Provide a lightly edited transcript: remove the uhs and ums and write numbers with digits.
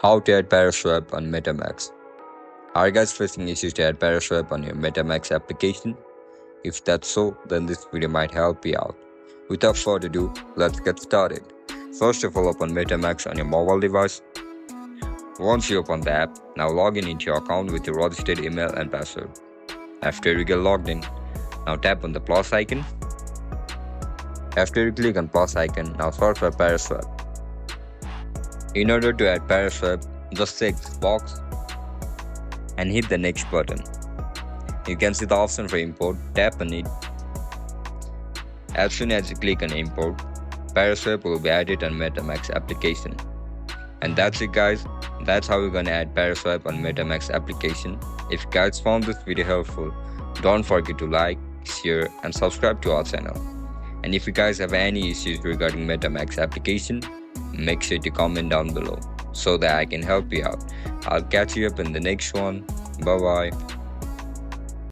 How to add Paraswap on MetaMask. Are you guys facing issues to add Paraswap on your MetaMask application? If that's so, then this video might help you out. Without further ado, let's get started. First of all, open MetaMask on your mobile device. Once you open the app, now log in into your account with your registered email and password. After you get logged in, now tap on the plus icon. After you click on plus icon, now search for Paraswap. In order to add Paraswap, just check this box and hit the next button. You can see the option for import, tap on it. As soon as you click on import, Paraswap will be added on MetaMask application. And that's it guys, that's how you're gonna add Paraswap on MetaMask application. If you guys found this video helpful, don't forget to like, share and subscribe to our channel. And if you guys have any issues regarding MetaMask application, make sure to comment down below so that I can help you out. I'll catch you up in the next one. Bye bye.